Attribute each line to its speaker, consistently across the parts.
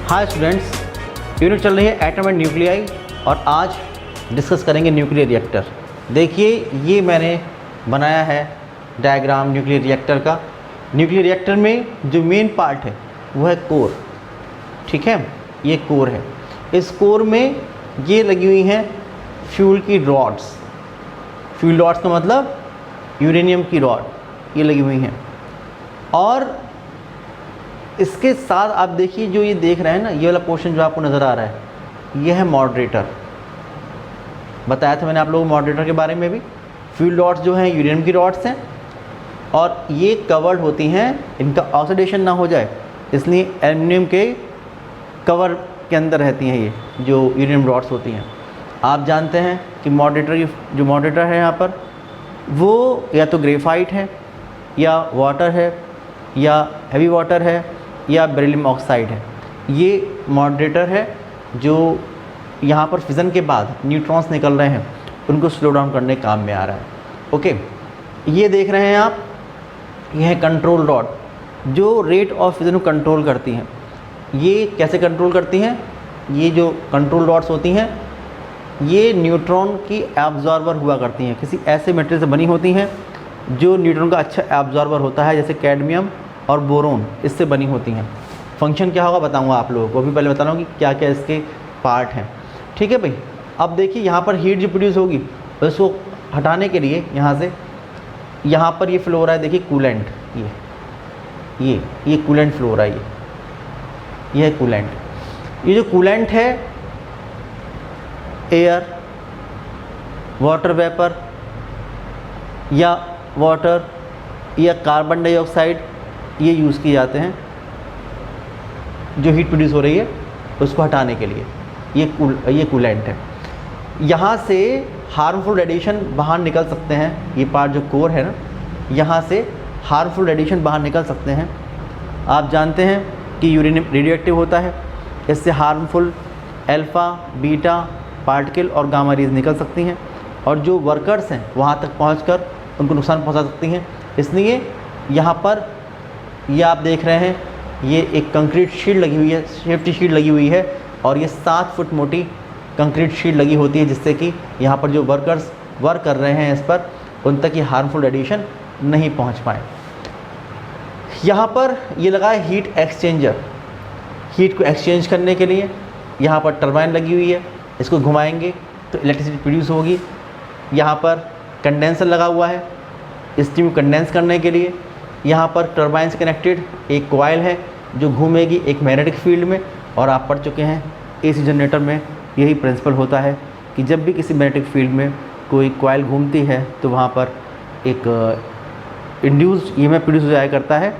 Speaker 1: Hi students, unit चल रही है एटम एंड न्यूक्लियाई और आज डिस्कस करेंगे न्यूक्लियर रिएक्टर। देखिए ये मैंने बनाया है डायग्राम न्यूक्लियर रिएक्टर का। न्यूक्लियर रिएक्टर में जो मेन पार्ट है वो है कोर, ठीक है, ये कोर है। इस कोर में ये लगी हुई हैं फ्यूल की रॉड्स। फ्यूल रॉड्स का मतलब यूरेनियम की रॉड ये लगी हुई हैं। और इसके साथ आप देखिए जो ये देख रहे हैं ना, ये वाला पोर्शन जो आपको नज़र आ रहा है ये है मॉडरेटर। बताया था मैंने आप लोगों को मॉडरेटर के बारे में भी। फ्यूल रॉड्स जो हैं यूरेनियम की रॉड्स हैं और ये कवर्ड होती हैं, इनका ऑक्सीडेशन ना हो जाए इसलिए एल्युमिनियम के कवर के अंदर रहती हैं ये जो यूरेनियम रॉड्स होती हैं। आप जानते हैं कि मॉडरेटर की जो मॉडरेटर है यहाँ पर वो या तो ग्रेफाइट है या वाटर है या हैवी वाटर है या बेरिलियम ऑक्साइड है। ये मॉडरेटर है जो यहाँ पर फिज़न के बाद न्यूट्रॉन्स निकल रहे हैं उनको स्लो डाउन करने काम में आ रहा है। ओके, ये देख रहे हैं आप, ये है कंट्रोल रॉड जो रेट ऑफ फिज़न को कंट्रोल करती हैं। ये कैसे कंट्रोल करती हैं? ये जो कंट्रोल रॉड्स होती हैं ये न्यूट्रॉन की एब्जॉर्बर हुआ करती हैं, किसी ऐसे मटेरियल से बनी होती हैं जो न्यूट्रॉन का अच्छा एब्जॉर्बर होता है, जैसे कैडमियम और बोरोन इससे बनी होती हैं। फंक्शन क्या होगा बताऊंगा आप लोगों को, अभी पहले बता रहा हूँ कि क्या क्या इसके पार्ट हैं। ठीक है भाई, अब देखिए यहाँ पर हीट जो प्रोड्यूस होगी उसको हटाने के लिए यहाँ पर ये फ्लो हो रहा है। देखिए कूलेंट, ये कूलेंट फ्लो हो रहा है, ये है कूलेंट। ये जो कूलेंट है एयर, वाटर वेपर या वाटर या कार्बन डाइऑक्साइड ये यूज़ किए जाते हैं जो हीट प्रोड्यूस हो रही है उसको हटाने के लिए। ये कूलेंट है। यहाँ से हार्मफुल रेडिएशन बाहर निकल सकते हैं। ये पार्ट जो कोर है ना, यहाँ से हार्मफुल रेडिएशन बाहर निकल सकते हैं। आप जानते हैं कि यूरेनियम रेडियो एक्टिव होता है, इससे हार्मफुल अल्फ़ा बीटा पार्टिकल और गामा रेज निकल सकती हैं और जो वर्कर्स हैं वहाँ तक पहुँचकर उनको नुकसान पहुँचा सकती हैं। इसलिए यहाँ पर ये आप देख रहे हैं ये एक कंक्रीट शील्ड लगी हुई है, सेफ्टी शील्ड लगी हुई है और ये 7 फुट मोटी कंक्रीट शील्ड लगी होती है जिससे कि यहाँ पर जो वर्कर्स वर्क कर रहे हैं इस पर उन तक ये हार्मफुल रेडिएशन नहीं पहुँच पाए। यहाँ पर ये लगा है हीट एक्सचेंजर, हीट को एक्सचेंज करने के लिए यहाँ पर टरबाइन लगी हुई है, इसको घुमाएंगे तो इलेक्ट्रिसिटी प्रोड्यूस होगी। यहाँ पर कंडेंसर लगा हुआ है स्टीम कंडेंस करने के लिए। यहाँ पर टरबाइन से कनेक्टेड एक कॉइल है जो घूमेगी एक मैग्नेटिक फील्ड में। और आप पढ़ चुके हैं एसी जनरेटर में यही प्रिंसिपल होता है कि जब भी किसी मैग्नेटिक फील्ड में कोई कॉइल घूमती है तो वहाँ पर एक इंड्यूस्ड ईएमएफ प्रोड्यूस हो जाया करता है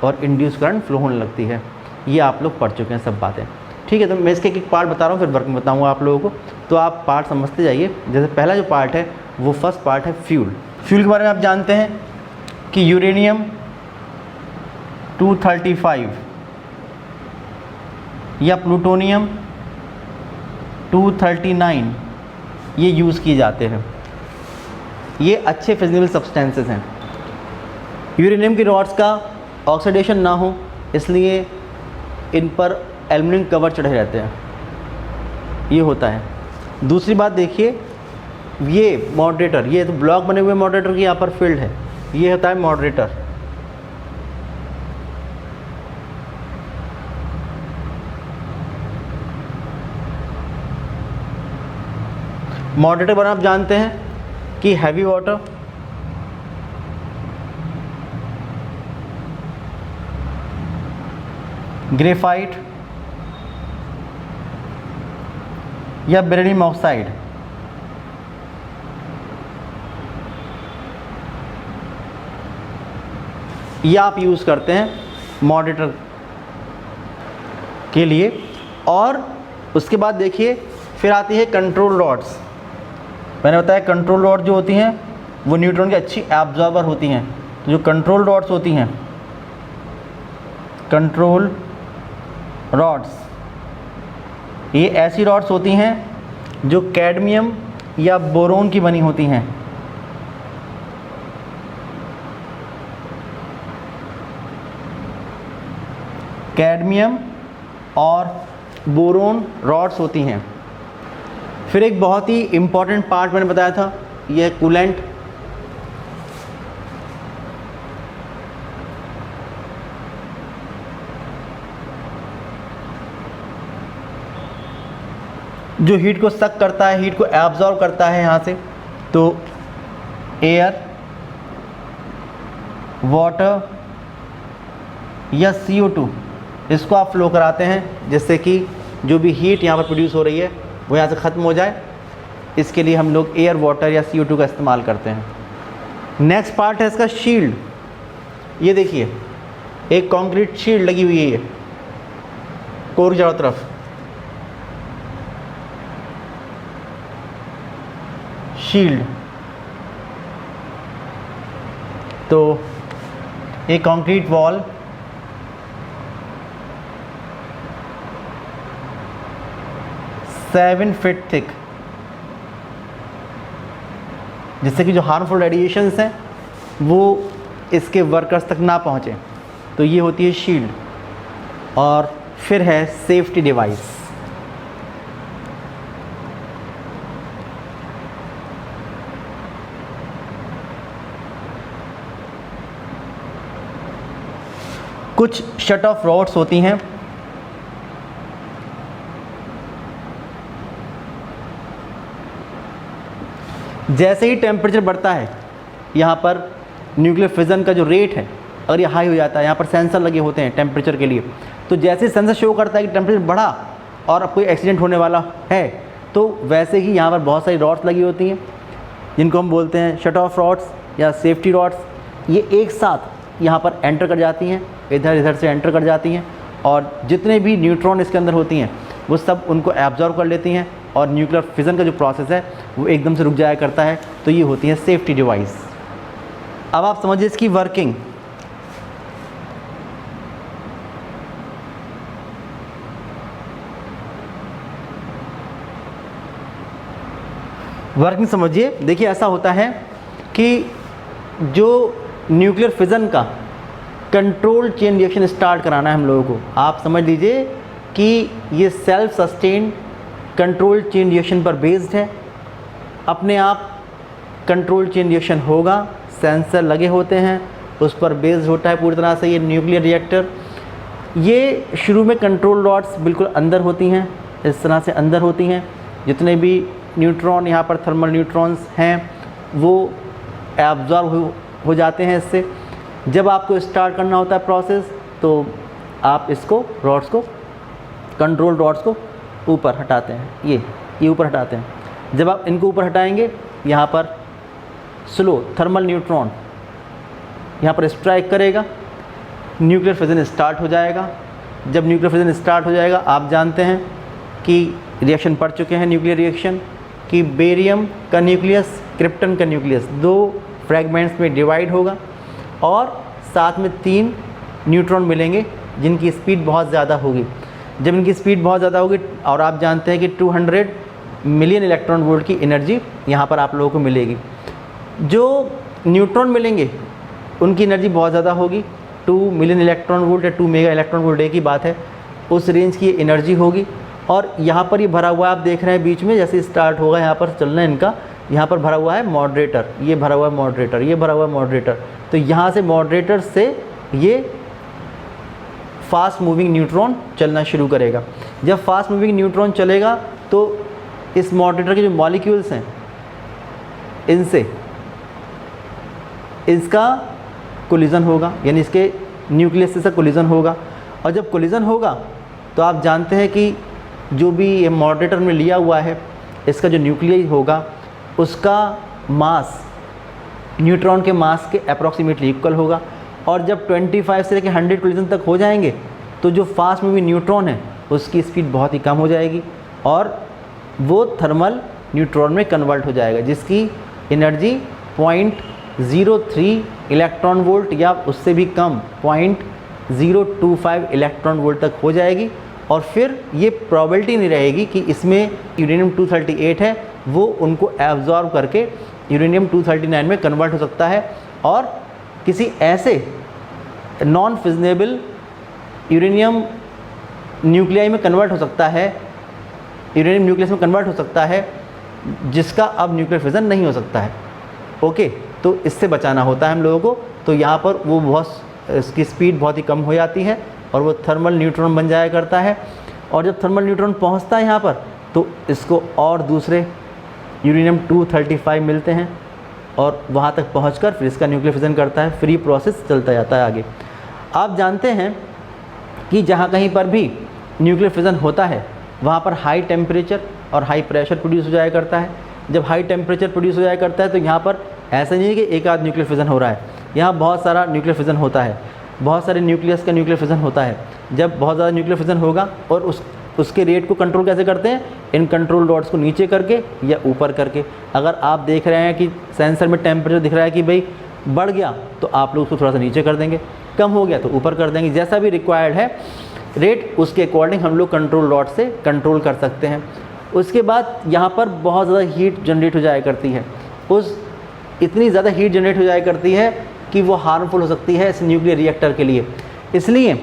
Speaker 1: और इंड्यूस करंट फ्लो होने लगती है। ये आप लोग पढ़ चुके हैं सब बातें। ठीक है, तो मैं इसके एक पार्ट बता रहा हूँ फिर वर्क में बताऊँगा आप लोगों को, तो आप पार्ट समझते जाइए। जैसे पहला जो पार्ट है वो फर्स्ट पार्ट है फ्यूल। फ्यूल के बारे में आप जानते हैं कि यूरेनियम 235 या प्लूटोनियम 239 ये यूज़ किए जाते हैं। ये अच्छे फिजिबल सब्सटेंसेस हैं। यूरेनियम की रॉड्स का ऑक्सीडेशन ना हो इसलिए इन पर एल्युमिनियम कवर चढ़े रहते हैं, ये होता है। दूसरी बात देखिए, ये मॉडरेटर, ये तो ब्लॉक बने हुए मॉडरेटर की यहाँ पर फील्ड है, ये होता है मॉडरेटर। मॉडरेटर पर आप जानते हैं कि हैवी वाटर, ग्रेफाइट या बेरिलियम ऑक्साइड ये आप यूज़ करते हैं मॉडरेटर के लिए। और उसके बाद देखिए फिर आती है कंट्रोल रॉड्स। मैंने बताया कंट्रोल रॉड जो होती हैं वो न्यूट्रॉन की अच्छी एब्जॉर्बर होती हैं। तो जो कंट्रोल रॉड्स होती हैं, कंट्रोल रॉड्स ये ऐसी रॉड्स होती हैं जो कैडमियम या बोरोन की बनी होती हैं। कैडमियम और बोरोन रॉड्स होती हैं। फिर एक बहुत ही इम्पॉर्टेंट पार्ट मैंने बताया था, ये कूलेंट। जो हीट को सक करता है, हीट को एब्जॉर्ब करता है यहाँ से, तो एयर, वाटर या CO2 इसको आप फ्लो कराते हैं, जिससे कि जो भी हीट यहाँ पर प्रोड्यूस हो रही है वो यहाँ से ख़त्म हो जाए। इसके लिए हम लोग एयर, वाटर या CO2 का इस्तेमाल करते हैं। नेक्स्ट पार्ट है इसका शील्ड। ये देखिए एक कंक्रीट शील्ड लगी हुई है ये कोर के चारों तरफ। शील्ड तो एक concrete wall seven feet thick, जिससे कि जो हार्मफुल रेडिएशंस हैं वो इसके वर्कर्स तक ना पहुँचे। तो ये होती है शील्ड। और फिर है सेफ्टी डिवाइस। कुछ शट ऑफ रॉड्स होती हैं, जैसे ही टेम्परेचर बढ़ता है यहाँ पर न्यूक्लियर फिजन का जो रेट है अगर ये हाई हो जाता है, यहाँ पर सेंसर लगे होते हैं टेम्परेचर के लिए, तो जैसे सेंसर शो करता है कि टेम्परेचर बढ़ा और अब कोई एक्सीडेंट होने वाला है, तो वैसे ही यहाँ पर बहुत सारी रॉड्स लगी होती हैं जिनको हम बोलते हैं शट ऑफ रॉड्स या सेफ्टी रॉड्स। ये एक साथ यहाँ पर एंटर कर जाती हैं, इधर से एंटर कर जाती हैं, और जितने भी न्यूट्रॉन इसके अंदर होती हैं वो सब उनको एब्जॉर्ब कर लेती हैं, और न्यूक्लियर फिजन का जो प्रोसेस है वो एकदम से रुक जाया करता है। तो ये होती है सेफ्टी डिवाइस। अब आप समझिए इसकी वर्किंग। वर्किंग समझिए, देखिए ऐसा होता है कि जो न्यूक्लियर फिजन का कंट्रोल चेन रिएक्शन स्टार्ट कराना है हम लोगों को, आप समझ लीजिए कि ये self sustain control chain reaction पर बेस्ड है। अपने आप कंट्रोल चेन रिएक्शन होगा, सेंसर लगे होते हैं, उस पर बेस्ड होता है पूरी तरह से ये न्यूक्लियर रिएक्टर। ये शुरू में कंट्रोल रॉड्स बिल्कुल अंदर होती हैं, इस तरह से अंदर होती हैं। जितने भी न्यूट्रॉन यहाँ पर थर्मल न्यूट्रॉन्स हैं वो एब्जॉर्ब हो जाते हैं इससे। जब आपको स्टार्ट करना होता है प्रोसेस, तो आप इसको रॉड्स को, कंट्रोल रॉड्स को ऊपर हटाते हैं, ये ऊपर हटाते हैं। जब आप इनको ऊपर हटाएंगे, यहाँ पर स्लो थर्मल न्यूट्रॉन यहाँ पर स्ट्राइक करेगा, न्यूक्लियर फिजन स्टार्ट हो जाएगा। जब न्यूक्लियर फिजन स्टार्ट हो जाएगा, आप जानते हैं कि रिएक्शन पढ़ चुके हैं न्यूक्लियर रिएक्शन, कि बेरियम का न्यूक्लियस, क्रिप्टन का न्यूक्लियस 2 फ्रैगमेंट्स में डिवाइड होगा, और साथ में 3 न्यूट्रॉन मिलेंगे जिनकी स्पीड बहुत ज़्यादा होगी। जब इनकी स्पीड बहुत ज़्यादा होगी, और आप जानते हैं कि 200 मिलियन इलेक्ट्रॉन वोल्ट की एनर्जी यहाँ पर आप लोगों को मिलेगी। जो न्यूट्रॉन मिलेंगे उनकी एनर्जी बहुत ज़्यादा होगी, 2 मिलियन इलेक्ट्रॉन वोल्ट या 2 मेगा इलेक्ट्रॉन वोल्ट एक ही बात है, उस रेंज की एनर्जी होगी। और यहाँ पर ये भरा हुआ आप देख रहे हैं बीच में, जैसे स्टार्ट होगा यहाँ पर चलना है इनका, यहाँ पर भरा हुआ है मॉडरेटर, ये भरा हुआ है मॉडरेटर, ये भरा हुआ है मॉडरेटर। तो यहाँ से मॉडरेटर से ये फास्ट मूविंग न्यूट्रॉन चलना शुरू करेगा। जब फास्ट मूविंग न्यूट्रॉन चलेगा तो इस मॉडरेटर के जो मॉलिक्यूल्स हैं इनसे इसका कोलिजन होगा, यानी इसके न्यूक्लियस से कोलिजन होगा। और जब कोलिजन होगा तो आप जानते हैं कि जो भी ये मॉडरेटर में लिया हुआ है, इसका जो न्यूक्लियस होगा उसका मास न्यूट्रॉन के मास के अप्रॉक्सीमेटली इक्वल होगा। और जब 25 से लेकर 100 कोलिजन तक हो जाएंगे तो जो फास्ट मूविंग न्यूट्रॉन है उसकी स्पीड बहुत ही कम हो जाएगी, और वो थर्मल न्यूट्रॉन में कन्वर्ट हो जाएगा, जिसकी एनर्जी 0.03 इलेक्ट्रॉन वोल्ट या उससे भी कम 0.025 इलेक्ट्रॉन वोल्ट तक हो जाएगी। और फिर ये प्रोबेबिलिटी नहीं रहेगी कि इसमें यूरेनियम 238 है, वो उनको एब्जॉर्ब करके यूरेनियम 239 में कन्वर्ट हो सकता है, और किसी ऐसे नॉन फिजनेबल यूरेनियम न्यूक्लियाई में कन्वर्ट हो सकता है, यूरेनियम न्यूक्लियस में कन्वर्ट हो सकता है, जिसका अब न्यूक्लियर फिजन नहीं हो सकता है। ओके, तो इससे बचाना होता है हम लोगों को। तो यहाँ पर वो बहुत, इसकी स्पीड बहुत ही कम हो जाती है और वो थर्मल न्यूट्रॉन बन जाया करता है। और जब थर्मल न्यूट्रॉन पहुँचता है यहाँ पर, तो इसको और दूसरे यूरेनियम 235 मिलते हैं और वहाँ तक पहुँचकर फिर इसका न्यूक्लियर फिजन करता है। फ्री प्रोसेस चलता जाता है आगे। आप जानते हैं कि जहाँ कहीं पर भी न्यूक्लियर फिजन होता है वहाँ पर हाई टेम्परेचर और हाई प्रेशर प्रोड्यूस हो जाया करता है। जब हाई टेम्परेचर प्रोड्यूस हो जाया करता है तो यहाँ पर ऐसा नहीं है कि एक आध न्यूक्लियर फिजन हो रहा है, यहाँ बहुत सारा न्यूक्लियर फिजन होता है, बहुत सारे न्यूक्लियस का न्यूक्लियर फिजन होता है। जब बहुत ज़्यादा न्यूक्लियर फिजन होगा और उसके रेट को कंट्रोल कैसे करते हैं, इन कंट्रोल डॉट्स को नीचे करके या ऊपर करके। अगर आप देख रहे हैं कि सेंसर में टेम्परेचर दिख रहा है कि भाई बढ़ गया, तो आप लोग उसको थोड़ा सा नीचे कर देंगे, कम हो गया तो ऊपर कर देंगे, जैसा भी रिक्वायर्ड है रेट, उसके अकॉर्डिंग हम लोग कंट्रोल डॉट से कंट्रोल कर सकते हैं। उसके बाद यहाँ पर बहुत ज़्यादा हीट जनरेट हो जाया करती है, इतनी ज़्यादा हीट जनरेट हो जाया करती है कि वो हार्मफुल हो सकती है इस न्यूक्लियर रिएक्टर के लिए। इसलिए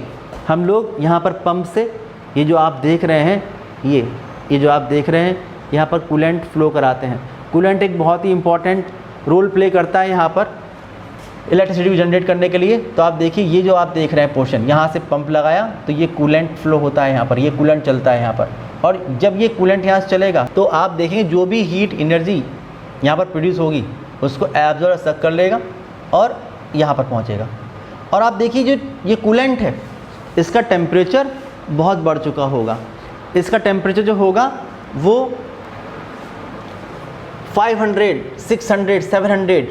Speaker 1: हम लोग यहाँ पर पंप से, ये जो आप देख रहे हैं, ये जो आप देख रहे हैं, यहाँ पर कूलेंट फ्लो कराते हैं। कूलेंट एक बहुत ही इंपॉर्टेंट रोल प्ले करता है यहाँ पर इलेक्ट्रिसिटी को जनरेट करने के लिए। तो आप देखिए, ये जो आप देख रहे हैं पोर्शन, यहाँ से पंप लगाया तो ये कूलेंट फ्लो होता है यहाँ पर, ये कूलेंट चलता है यहाँ पर। और जब ये कूलेंट यहाँ से चलेगा तो आप देखेंगे जो भी हीट एनर्जी यहाँ पर प्रोड्यूस होगी उसको एब्जॉर्ब सक कर लेगा और यहाँ पर पहुँचेगा। और आप देखिए जो ये कूलेंट है इसका टेम्परेचर बहुत बढ़ चुका होगा। इसका टेम्परेचर जो होगा वो 500, 600, 700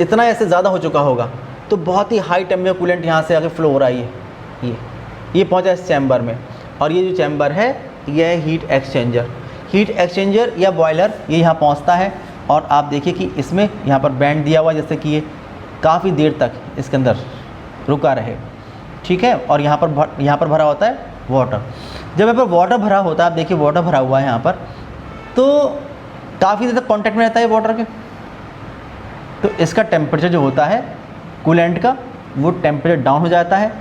Speaker 1: इतना ऐसे ज़्यादा हो चुका होगा। तो बहुत ही हाई टेम्परेचर कूलेंट यहाँ से आगे फ्लो हो रहा है। ये पहुँचा इस चैम्बर में, और ये जो चैम्बर है ये है हीट एक्सचेंजर। हीट एक्सचेंजर या बॉयलर ये यहाँ पहुँचता है। और आप देखिए कि इसमें यहाँ पर बैंड दिया हुआ है, जैसे कि ये काफ़ी देर तक इसके अंदर रुका रहे, ठीक है। और यहाँ पर भरा होता है वाटर। जब यहाँ पर वाटर भरा होता है, आप देखिए वाटर भरा हुआ है यहाँ पर, तो काफ़ी देर तक कॉन्टैक्ट में रहता है वाटर के। तो इसका टेम्परेचर जो होता है कूलेंट का, वो टेम्परेचर डाउन हो जाता है।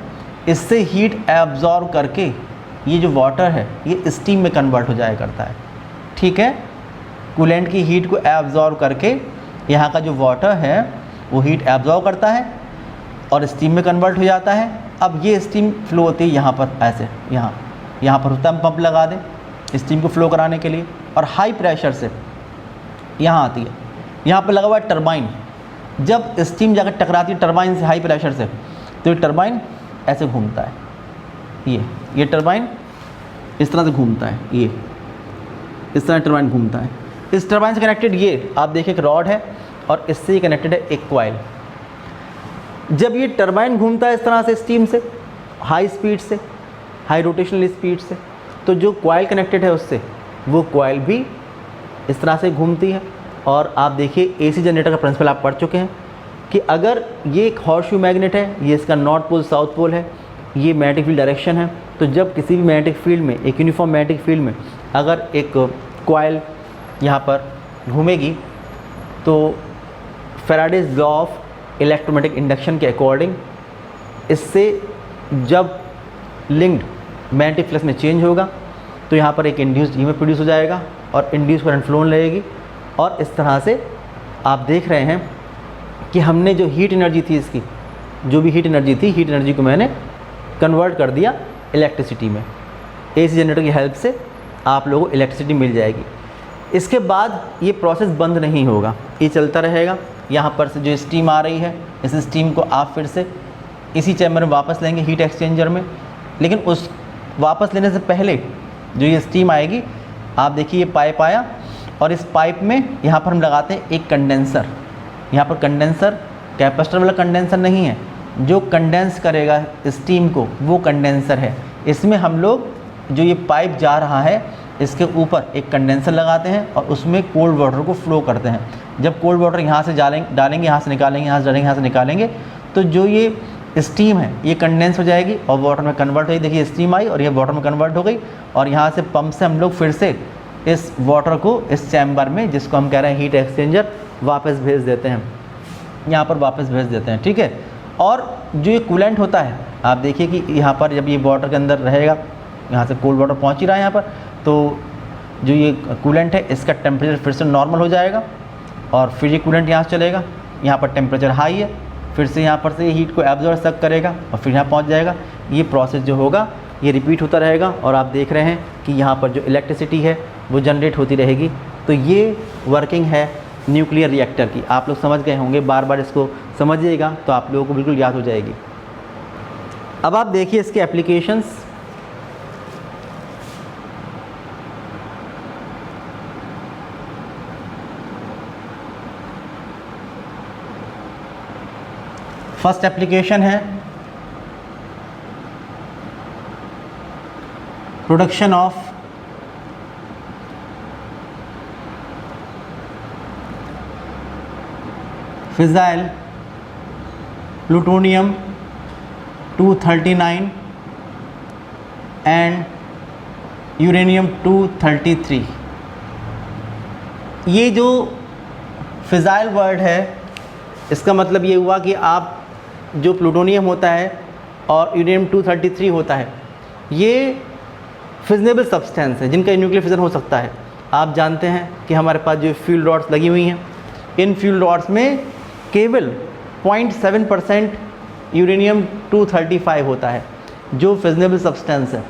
Speaker 1: इससे हीट एब्जॉर्ब करके ये जो वाटर है ये स्टीम में कन्वर्ट हो जाया करता है, ठीक है। कूलेंट की हीट को एब्जॉर्ब करके यहाँ का जो वाटर है वो हीट एब्जॉर्ब करता है और स्टीम में कन्वर्ट हो जाता है। अब ये स्टीम फ्लो होती है यहाँ पर, ऐसे यहाँ पर होता है, हम पंप लगा दें स्टीम को फ्लो कराने के लिए, और हाई प्रेशर से यहाँ आती है। यहाँ पर लगा हुआ है टरबाइन। जब स्टीम जाकर टकराती है टरबाइन से हाई प्रेशर से, तो ये टरबाइन ऐसे घूमता है। ये टरबाइन इस तरह से घूमता है, ये इस तरह टरबाइन घूमता है। इस टरबाइन से कनेक्टेड ये आप देखिए एक रॉड है और इससे कनेक्टेड है एक कॉइल। जब ये टरबाइन घूमता है इस तरह से स्टीम से, हाई स्पीड से, हाई रोटेशनल स्पीड से, तो जो कॉइल कनेक्टेड है उससे, वो कॉइल भी इस तरह से घूमती है। और आप देखिए एसी जनरेटर का प्रिंसिपल आप पढ़ चुके हैं कि अगर ये एक हॉर्सशू मैग्नेट है, ये इसका नॉर्थ पोल साउथ पोल है, ये मैग्नेटिक फील्ड डायरेक्शन है। तो जब किसी भी मैग्नेटिक फील्ड में, एक यूनिफॉर्म मैग्नेटिक फील्ड में अगर एक कॉइल यहाँ पर घूमेगी, तो Faraday's law of electromagnetic induction के अकॉर्डिंग इससे जब लिंक्ड मैग्नेटिक फ्लक्स में चेंज होगा तो यहाँ पर एक इंड्यूस्ड ईएमएफ प्रोड्यूस हो जाएगा और इंड्यूस करंट फ्लो लगेगी। और इस तरह से आप देख रहे हैं कि हमने जो हीट एनर्जी थी इसकी, जो भी हीट एनर्जी थी, हीट एनर्जी को मैंने कन्वर्ट कर दिया इलेक्ट्रिसिटी में। एसी जनरेटर की हेल्प से आप लोगों को इलेक्ट्रिसिटी मिल जाएगी। इसके बाद ये प्रोसेस बंद नहीं होगा, ये चलता रहेगा। यहाँ पर से जो स्टीम आ रही है, इस स्टीम को आप फिर से इसी चैम्बर में वापस लेंगे हीट एक्सचेंजर में। लेकिन उस वापस लेने से पहले जो ये स्टीम आएगी, आप देखिए ये पाइप आया और इस पाइप में यहाँ पर हम लगाते हैं एक कंडेंसर। यहाँ पर कंडेंसर कैपेसिटर वाला कंडेंसर नहीं है, जो कंडेंस करेगा स्टीम को वो कंडेंसर है। इसमें हम लोग जो ये पाइप जा रहा है इसके ऊपर एक कंडेंसर लगाते हैं और उसमें कोल्ड वाटर को फ्लो करते हैं। जब कोल्ड वाटर यहाँ से डालेंगे, यहाँ से निकालेंगे, यहाँ से डालेंगे, यहाँ से निकालेंगे, तो जो ये स्टीम है ये कंडेंस हो जाएगी और वाटर में कन्वर्ट हो गई। देखिए स्टीम आई और ये वाटर में कन्वर्ट हो गई और यहाँ से पंप से हम लोग फिर से इस वाटर को इस चैम्बर में, जिसको हम कह रहे हैं हीट एक्सचेंजर, वापस भेज देते हैं, यहाँ पर वापस भेज देते हैं, ठीक है। और जो ये कूलेंट होता है, आप देखिए कि यहाँ पर जब ये वाटर के अंदर रहेगा यहाँ से कोल्ड वाटर पहुँच ही रहा है यहाँ पर, तो जो ये कूलेंट है इसका टेम्परेचर फिर से नॉर्मल हो जाएगा और फिर ये कूलेंट यहाँ से चलेगा, यहाँ पर टेम्परेचर हाई है, फिर से यहाँ पर से हीट को एब्जॉर्ब सक करेगा और फिर यहाँ पहुँच जाएगा। ये प्रोसेस जो होगा ये रिपीट होता रहेगा और आप देख रहे हैं कि यहाँ पर जो इलेक्ट्रिसिटी है वो जनरेट होती रहेगी। तो ये वर्किंग है न्यूक्लियर रिएक्टर की। आप लोग समझ गए होंगे, बार बार इसको समझिएगा तो आप लोगों को बिल्कुल याद हो जाएगी। अब आप देखिए इसके एप्लीकेशंस। फर्स्ट एप्लीकेशन है production of fissile plutonium 239 and uranium 233। ये जो फिजाइल वर्ड है इसका मतलब ये हुआ कि आप जो प्लूटोनियम होता है और यूरेनियम 233 होता है, ये फिजनेबल सब्सटेंस है जिनका न्यूक्लियर फिजन हो सकता है। आप जानते हैं कि हमारे पास जो फ्यूल रॉड्स लगी हुई हैं, इन फ्यूल रॉड्स में केवल 0.7% यूरेनियम 235 होता है जो फिजनेबल सब्सटेंस है,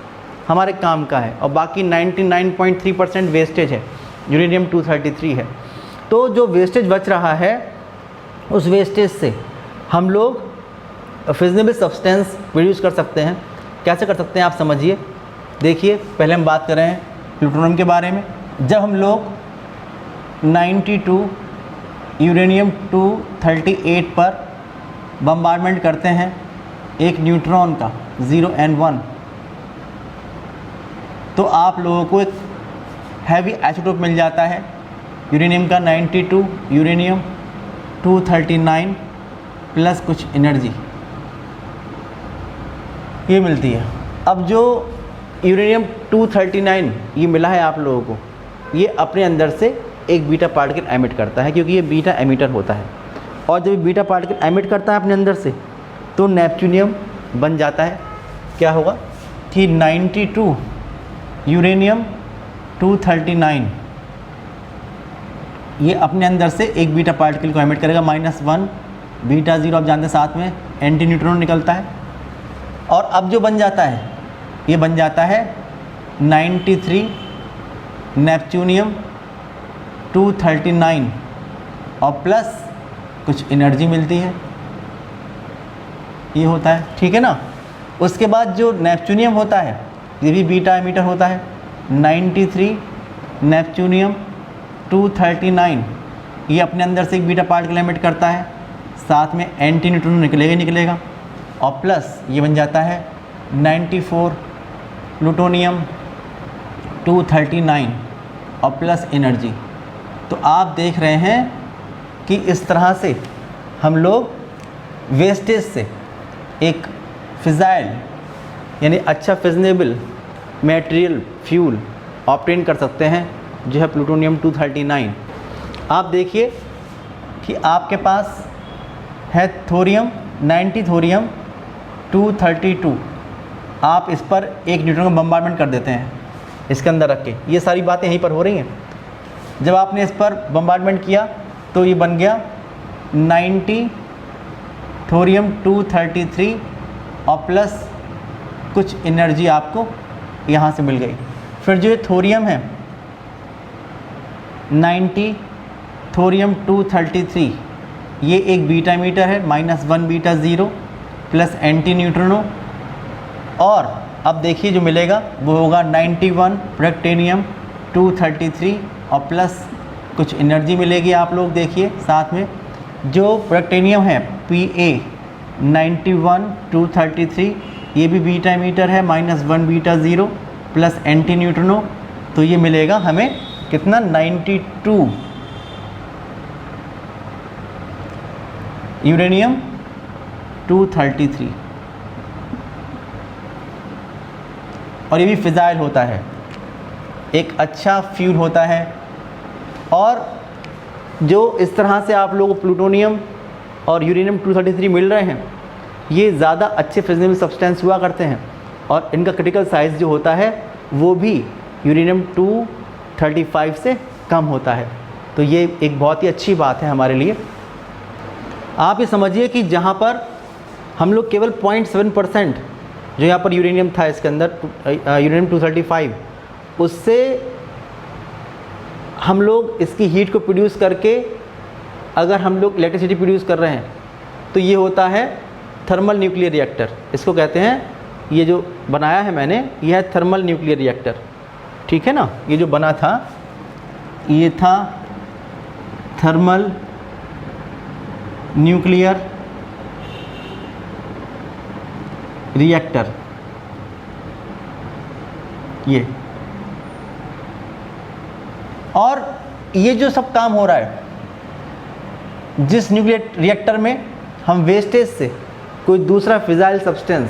Speaker 1: हमारे काम का है, और बाकी 99.3% वेस्टेज है, यूरेनियम 233 है। तो जो वेस्टेज बच रहा है उस वेस्टेज से हम लोग फिजनेबल सब्सटेंस प्रोड्यूस कर सकते हैं। कैसे कर सकते हैं आप समझिए। देखिए, पहले हम बात कर रहे हैं प्लूटोनियम के बारे में। जब हम लोग 92 यूरेनियम 238 पर बम्बार्डमेंट करते हैं एक न्यूट्रॉन का 0n1, तो आप लोगों को एक हैवी आइसोटोप मिल जाता है यूरेनियम का 92 यूरेनियम 239 प्लस कुछ एनर्जी ये मिलती है। अब जो यूरेनियम 239 ये मिला है आप लोगों को, ये अपने अंदर से एक बीटा पार्टिकल एमिट करता है, क्योंकि ये बीटा एमिटर होता है। और जब बीटा पार्टिकल एमिट करता है अपने अंदर से तो नेपच्यूनियम बन जाता है। क्या होगा कि 92 यूरेनियम 239 ये अपने अंदर से एक बीटा पार्टिकल को एमिट करेगा, -1 बीटा 0 आप जानते हैं, साथ में एंटी न्यूट्रॉन निकलता है। और अब जो बन जाता है ये बन जाता है 93 नेपच्यूनियम 239 और प्लस कुछ एनर्जी मिलती है, ये होता है, ठीक है ना। उसके बाद जो नेपच्यूनियम होता है ये भी बीटा एमिटर होता है, 93 नेपच्यूनियम 239 ये अपने अंदर से एक बीटा पार्टिकल एमिट करता है, साथ में एंटी न्यूट्रॉन निकलेगा और प्लस ये बन जाता है 94 प्लूटोनियम 239 और प्लस एनर्जी। तो आप देख रहे हैं कि इस तरह से हम लोग वेस्टेज से एक फिजाइल यानी अच्छा फिजनेबल मटेरियल फ्यूल ऑब्टेन कर सकते हैं, जो है प्लूटोनियम 239। आप देखिए कि आपके पास है थोरियम 90 थोरियम 232, आप इस पर एक न्यूट्रॉन का बम्बार्डमेंट कर देते हैं इसके अंदर रख के। ये सारी बातें यहीं पर हो रही हैं। जब आपने इस पर बम्बार्डमेंट किया तो ये बन गया 90 थोरियम 233 और प्लस कुछ एनर्जी आपको यहाँ से मिल गई। फिर जो ये थोरियम है 90 थोरियम 233 ये एक बीटा मीटर है, -1 बीटा 0 प्लस एंटी न्यूट्रिनो। और अब देखिए जो मिलेगा वो होगा 91 प्रोडक्टेनियम 233 और प्लस कुछ एनर्जी मिलेगी। आप लोग देखिए साथ में जो प्रोडक्टेनियम है PA 91 233 ये भी बीटा मीटर है, -1 बीटा 0 प्लस एंटी न्यूट्रिनो। तो ये मिलेगा हमें कितना 92 यूरेनियम 233 और ये भी फिजाइल होता है, एक अच्छा फ्यूल होता है। और जो इस तरह से आप लोगों को प्लूटोनियम और यूरेनियम 233 मिल रहे हैं ये ज़्यादा अच्छे फिजनेबल सब्सटेंस हुआ करते हैं और इनका क्रिटिकल साइज़ जो होता है वो भी यूरेनियम 235 से कम होता है। तो ये एक बहुत ही अच्छी बात है हमारे लिए। आप ये समझिए कि जहाँ पर हम लोग केवल 0.7% जो यहाँ पर यूरेनियम था इसके अंदर यूरेनियम 235, उससे हम लोग इसकी हीट को प्रोड्यूस करके अगर हम लोग इलेक्ट्रिसिटी प्रोड्यूस कर रहे हैं तो ये होता है थर्मल न्यूक्लियर रिएक्टर। इसको कहते हैं, ये जो बनाया है मैंने, यह है थर्मल न्यूक्लियर रिएक्टर। ठीक है ना, ये जो बना था ये था थर्मल न्यूक्लियर रिएक्टर। ये और ये जो सब काम हो रहा है, जिस न्यूक्लियर रिएक्टर में हम वेस्टेज से कोई दूसरा फिजाइल सब्सटेंस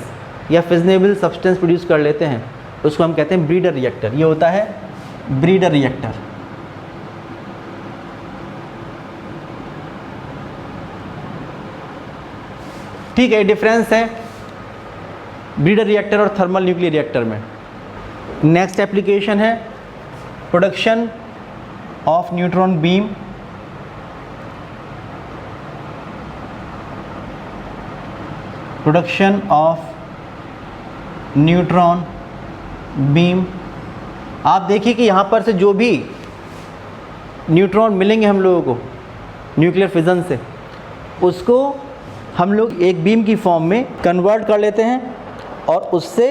Speaker 1: या फिजनेबल सब्सटेंस प्रोड्यूस कर लेते हैं, उसको हम कहते हैं ब्रीडर रिएक्टर। ये होता है ब्रीडर रिएक्टर। ठीक है, डिफरेंस है ब्रीडर रिएक्टर और थर्मल न्यूक्लियर रिएक्टर में। नेक्स्ट एप्लीकेशन है production of neutron beam. Production of neutron beam. आप देखिए कि यहाँ पर से जो भी न्यूट्रॉन मिलेंगे हम लोगों को न्यूक्लियर फिजन से, उसको हम लोग एक बीम की फॉर्म में कन्वर्ट कर लेते हैं और उससे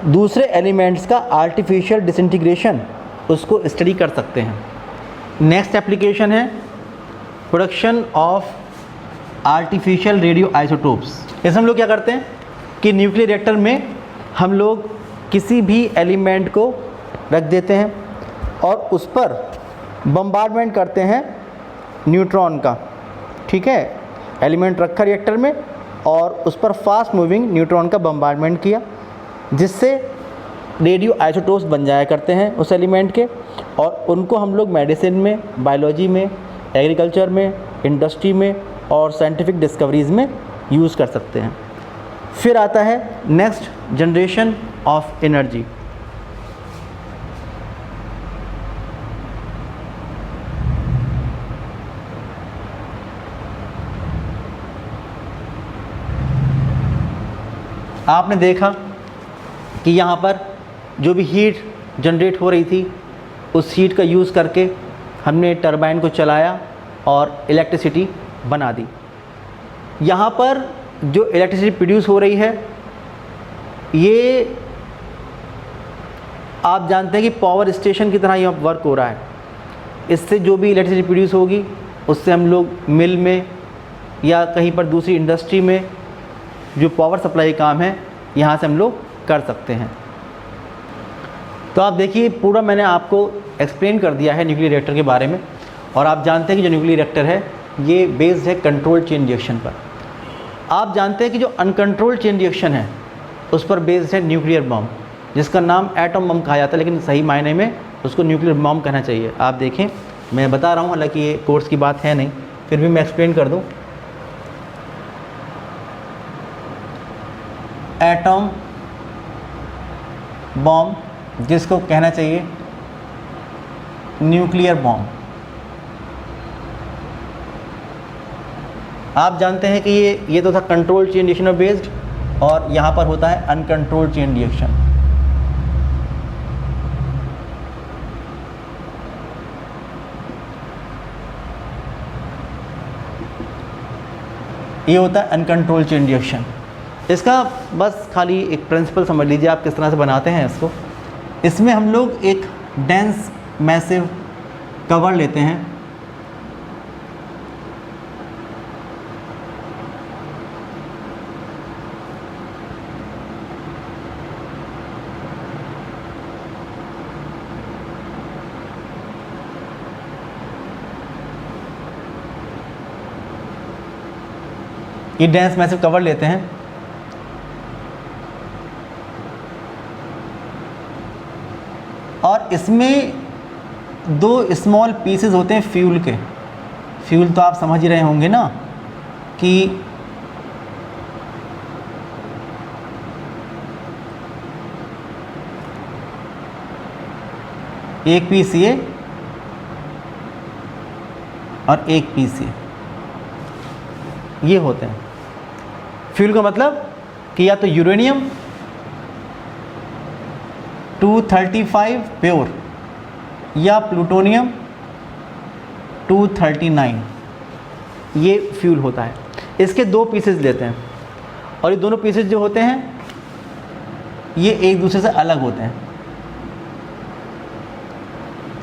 Speaker 1: दूसरे एलिमेंट्स का आर्टिफिशियल डिसइंटीग्रेशन उसको स्टडी कर सकते हैं। नेक्स्ट एप्लीकेशन है production of artificial radio isotopes. इसमें हम लोग क्या करते हैं कि न्यूक्लियर रिएक्टर में हम लोग किसी भी एलिमेंट को रख देते हैं और उस पर बम्बार्डमेंट करते हैं न्यूट्रॉन का। ठीक है, एलिमेंट रखा रिएक्टर में और उस पर फास्ट मूविंग न्यूट्रॉन का बम्बार्डमेंट किया, जिससे रेडियो आइसोटोप्स बन जाया करते हैं उस एलिमेंट के, और उनको हम लोग मेडिसिन में, बायोलॉजी में, एग्रीकल्चर में, इंडस्ट्री में और साइंटिफिक डिस्कवरीज़ में यूज़ कर सकते हैं। फिर आता है नेक्स्ट जनरेशन ऑफ एनर्जी। आपने देखा कि यहाँ पर जो भी हीट जनरेट हो रही थी, उस हीट का यूज़ करके हमने टरबाइन को चलाया और इलेक्ट्रिसिटी बना दी। यहाँ पर जो इलेक्ट्रिसिटी प्रोड्यूस हो रही है, ये आप जानते हैं कि पावर स्टेशन की तरह यहाँ वर्क हो रहा है। इससे जो भी इलेक्ट्रिसिटी प्रोड्यूस होगी, उससे हम लोग मिल में या कहीं पर दूसरी इंडस्ट्री में जो पावर सप्लाई काम है, यहाँ से हम लोग कर सकते हैं। तो आप देखिए, पूरा मैंने आपको एक्सप्लेन कर दिया है न्यूक्लियर रिएक्टर के बारे में। और आप जानते हैं कि जो न्यूक्लियर रिएक्टर है, ये बेस्ड है कंट्रोल्ड चेन रिएक्शन पर। आप जानते हैं कि जो अनकंट्रोल्ड चेन रिएक्शन है, उस पर बेस्ड है न्यूक्लियर बम, जिसका नाम एटम बम कहा जाता है, लेकिन सही मायने में उसको न्यूक्लियर बम कहना चाहिए। आप देखें, मैं बता रहा हूँ, हालांकि ये कोर्स की बात है नहीं, फिर भी मैं एक्सप्लेन कर दूँ। एटम बॉम्ब, जिसको कहना चाहिए न्यूक्लियर बॉम्ब। आप जानते हैं कि ये तो था कंट्रोल्ड चेन रिएक्शन बेस्ड, और यहाँ पर होता है अनकंट्रोल्ड चेन रिएक्शन। ये होता है अनकंट्रोल्ड चेन रिएक्शन। इसका बस खाली एक प्रिंसिपल समझ लीजिए आप किस तरह से बनाते हैं इसको। इसमें हम लोग एक डेंस मैसिव कवर लेते हैं, ये डेंस मैसिव कवर लेते हैं और इसमें दो स्मॉल पीसेस होते हैं फ्यूल के। फ्यूल तो आप समझ ही रहे होंगे ना कि एक PCA और एक PCA, ये होते हैं। फ्यूल का मतलब कि या तो यूरेनियम 235 प्योर या प्लूटोनियम 239, ये फ्यूल होता है। इसके दो पीसेस लेते हैं और ये दोनों पीसेस जो होते हैं ये एक दूसरे से अलग होते हैं,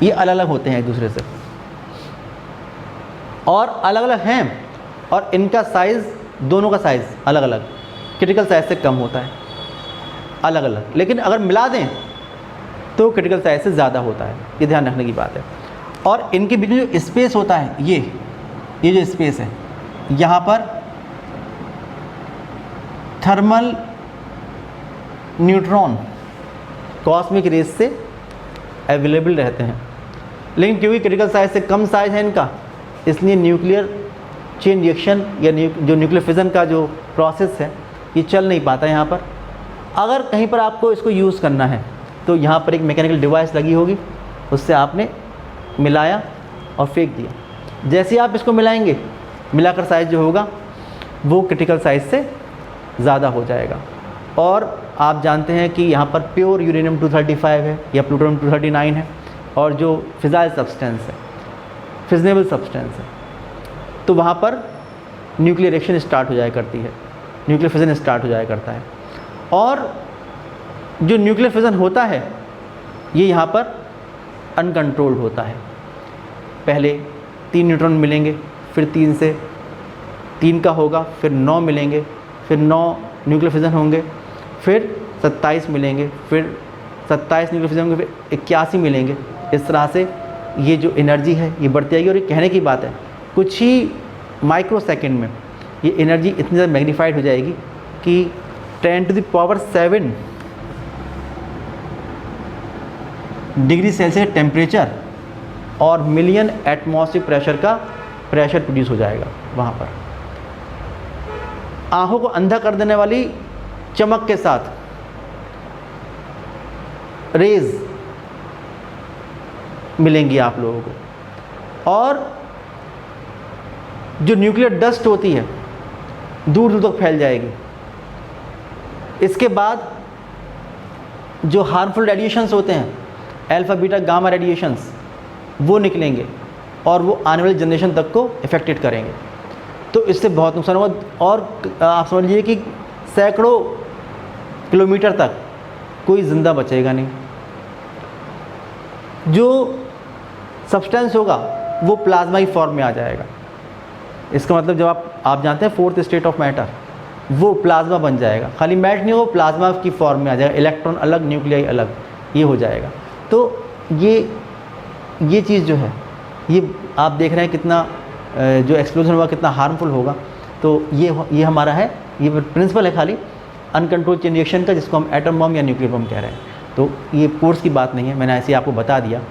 Speaker 1: ये अलग अलग होते हैं एक दूसरे से और अलग अलग हैं, और इनका साइज़, दोनों का साइज़ अलग अलग, क्रिटिकल साइज़ से कम होता है, अलग अलग। लेकिन अगर मिला दें तो क्रिटिकल साइज़ से ज़्यादा होता है, ये ध्यान रखने की बात है। और इनके बीच में जो स्पेस होता है, ये जो स्पेस है, यहाँ पर थर्मल न्यूट्रॉन कॉस्मिक रेज से अवेलेबल रहते हैं। लेकिन क्योंकि क्रिटिकल साइज से कम साइज है इनका, इसलिए न्यूक्लियर चेन रिएक्शन या जो न्यूक्लियर फिजन का जो प्रोसेस है ये चल नहीं पाता यहाँ पर। अगर कहीं पर आपको इसको यूज़ करना है तो यहाँ पर एक मैकेनिकल डिवाइस लगी होगी, उससे आपने मिलाया और फेंक दिया। जैसे ही आप इसको मिलाएंगे, मिलाकर साइज़ जो होगा वो क्रिटिकल साइज से ज़्यादा हो जाएगा। और आप जानते हैं कि यहाँ पर प्योर यूरेनियम 235 है या प्लूटोनियम 239 है, और जो फिजाइल सब्सटेंस है, फिजनेबल सब्सटेंस है, तो वहाँ पर न्यूक्लियर रिएक्शन स्टार्ट हो जाया करती है, न्यूक्लियर फिजन स्टार्ट हो जाया करता है। और जो न्यूक्लियर फिजन होता है ये यहाँ पर अनकंट्रोल्ड होता है। पहले 3 न्यूट्रॉन मिलेंगे, फिर 3 से 3 का होगा, फिर 9 मिलेंगे, फिर 9 न्यूक्लियर फिजन होंगे, फिर 27 मिलेंगे, फिर 27 न्यूक्लियर फिजन होंगे, फिर 81 मिलेंगे। इस तरह से ये जो एनर्जी है ये बढ़ती जाएगी। और ये कहने की बात है, कुछ ही माइक्रो सेकेंड में ये एनर्जी इतनी ज़्यादा मैग्नीफाइड हो जाएगी कि 10⁻⁷ डिग्री सेल्सियस टेम्परेचर और मिलियन एटमॉस्फेयर प्रेशर का प्रेशर प्रोड्यूस हो जाएगा वहाँ पर। आँखों को अंधा कर देने वाली चमक के साथ रेज मिलेंगी आप लोगों को। और जो न्यूक्लियर डस्ट होती है दूर दूर तक फैल जाएगी। इसके बाद जो हार्मफुल रेडिएशंस होते हैं, अल्फा बीटा गामा रेडिएशंस, वो निकलेंगे और वो आने वाली जनरेशन तक को इफेक्टेड करेंगे। तो इससे बहुत नुकसान होगा। और आप समझ लीजिए कि सैकड़ों किलोमीटर तक कोई ज़िंदा बचेगा नहीं। जो सब्सटेंस होगा वो प्लाज्मा की फॉर्म में आ जाएगा। इसका मतलब जब आप जानते हैं 4th स्टेट ऑफ मैटर, वो प्लाज्मा बन जाएगा। खाली मैटर नहीं, वो प्लाज्मा की फॉर्म में आ जाएगा, इलेक्ट्रॉन अलग, न्यूक्लियाई अलग, ये हो जाएगा। तो ये चीज़ जो है, ये आप देख रहे हैं कितना जो एक्सप्लोजन होगा कितना हार्मफुल होगा। तो ये हमारा है, ये प्रिंसिपल है खाली अनकंट्रोल चेन रिएक्शन का, जिसको हम एटम बम या न्यूक्लियर बम कह रहे हैं। तो ये कोर्स की बात नहीं है, मैंने ऐसे ही आपको बता दिया।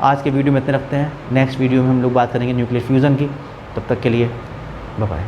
Speaker 1: आज के वीडियो में इतने रखते हैं। नेक्स्ट वीडियो में हम लोग बात करेंगे न्यूक्लियर फ्यूज़न की। तब तक के लिए बाय बाय।